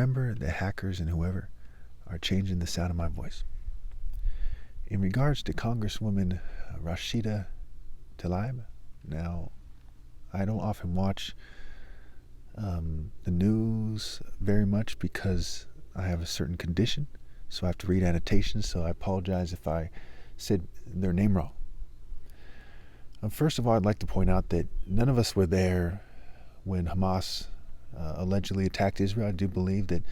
Remember the hackers and whoever are changing the sound of my voice. In regards to Congresswoman Rashida Tlaib, now, I don't often watch the news very much because I have a certain condition, so I have to read annotations, so I apologize if I said their name wrong. First of all, I'd like to point out that none of us were there when Hamas allegedly attacked Israel. I do believe that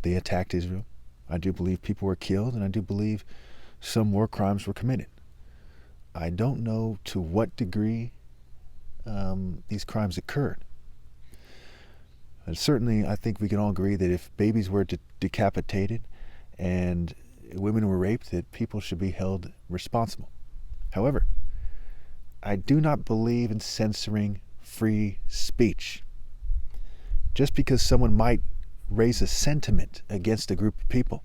they attacked Israel. I do believe people were killed, and I do believe some war crimes were committed. I don't know to what degree these crimes occurred. And certainly, I think we can all agree that if babies were decapitated and women were raped, that people should be held responsible. However, I do not believe in censoring free speech. Just because someone might raise a sentiment against a group of people.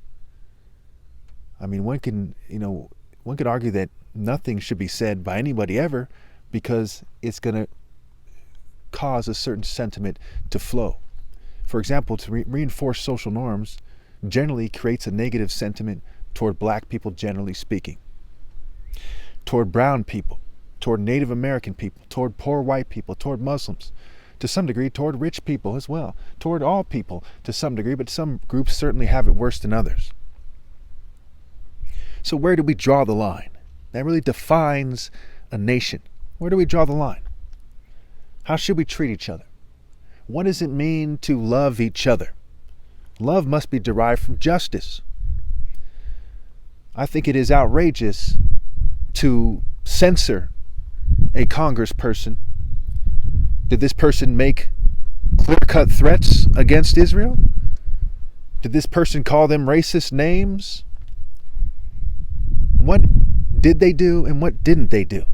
I mean, one could argue that nothing should be said by anybody ever because it's going to cause a certain sentiment to flow. For example, to reinforce social norms generally creates a negative sentiment toward black people, generally speaking, toward brown people, toward Native American people, toward poor white people, toward Muslims, to some degree toward rich people as well, toward all people to some degree, but some groups certainly have it worse than others. So where do we draw the line? That really defines a nation. Where do we draw the line? How should we treat each other? What does it mean to love each other? Love must be derived from justice. I think it is outrageous to censor a congressperson. Did this person make clear-cut threats against Israel? Did this person call them racist names? What did they do and what didn't they do?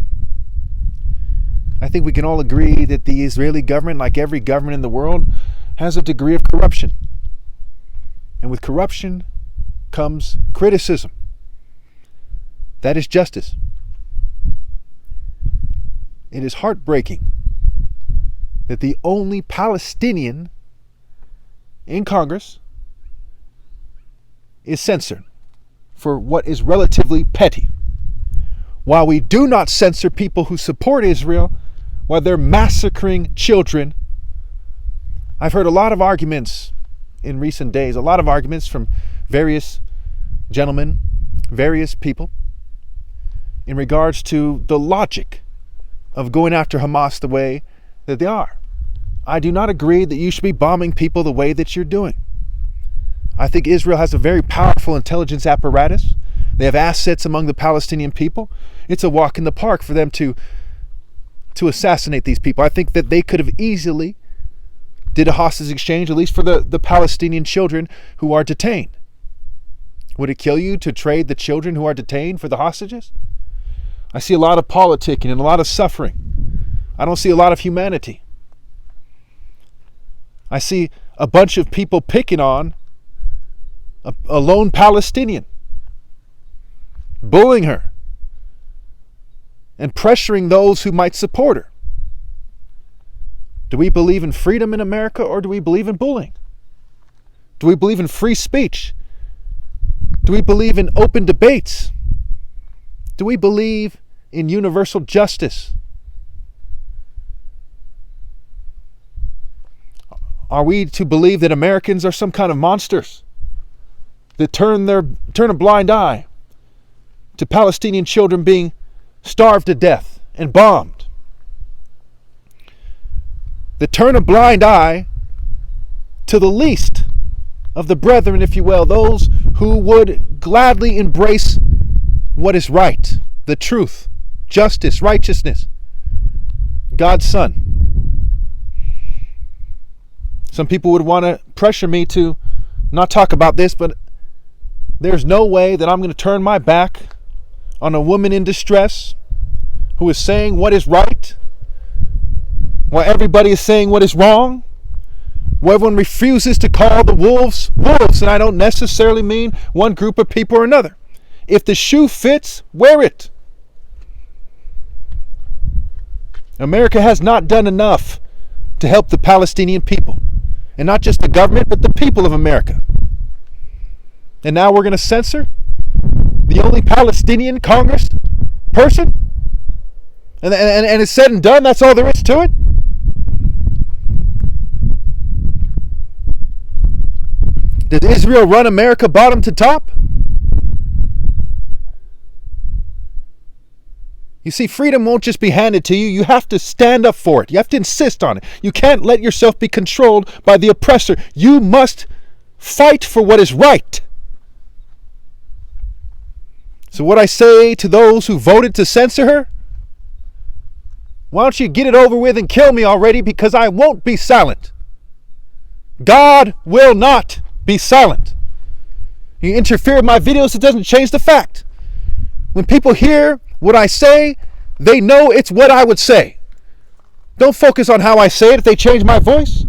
I think we can all agree that the Israeli government, like every government in the world, has a degree of corruption. And with corruption comes criticism. That is justice. It is heartbreaking that the only Palestinian in Congress is censored for what is relatively petty, while we do not censor people who support Israel while they're massacring children. I've heard a lot of arguments in recent days, a lot of arguments from various gentlemen, various people, in regards to the logic of going after Hamas the way that they are. I do not agree that you should be bombing people the way that you're doing. I think Israel has a very powerful intelligence apparatus. They have assets among the Palestinian people. It's a walk in the park for them to assassinate these people. I think that they could have easily did a hostage exchange, at least for the Palestinian children who are detained. Would it kill you to trade the children who are detained for the hostages? I see a lot of politicking and a lot of suffering. I don't see a lot of humanity. I see a bunch of people picking on a lone Palestinian, bullying her, and pressuring those who might support her. Do we believe in freedom in America, or do we believe in bullying? Do we believe in free speech? Do we believe in open debates? Do we believe in universal justice? Are we to believe that Americans are some kind of monsters that turn a blind eye to Palestinian children being starved to death and bombed? That turn a blind eye to the least of the brethren, if you will, those who would gladly embrace what is right, the truth, justice, righteousness, God's Son. Some people would want to pressure me to not talk about this, but there's no way that I'm going to turn my back on a woman in distress who is saying what is right, while everybody is saying what is wrong, while everyone refuses to call the wolves wolves. And I don't necessarily mean one group of people or another. If the shoe fits, wear it. America has not done enough to help the Palestinian people. And not just the government, but the people of America. And now we're going to censor the only Palestinian Congress person? And it's said and done? That's all there is to it? Did Israel run America bottom to top? You see, freedom won't just be handed to you. You have to stand up for it. You have to insist on it. You can't let yourself be controlled by the oppressor. You must fight for what is right. So what I say to those who voted to censor her, why don't you get it over with and kill me already, because I won't be silent. God will not be silent. You interfere with my videos, it doesn't change the fact. When people hear what I say, they know it's what I would say. Don't focus on how I say it if they change my voice.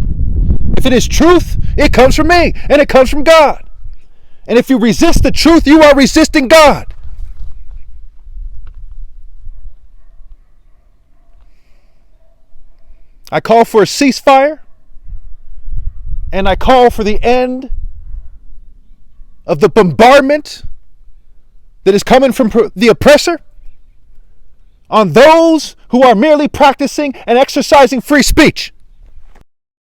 If it is truth, it comes from me and it comes from God. And if you resist the truth, you are resisting God. I call for a ceasefire, and I call for the end of the bombardment that is coming from the oppressor on those who are merely practicing and exercising free speech.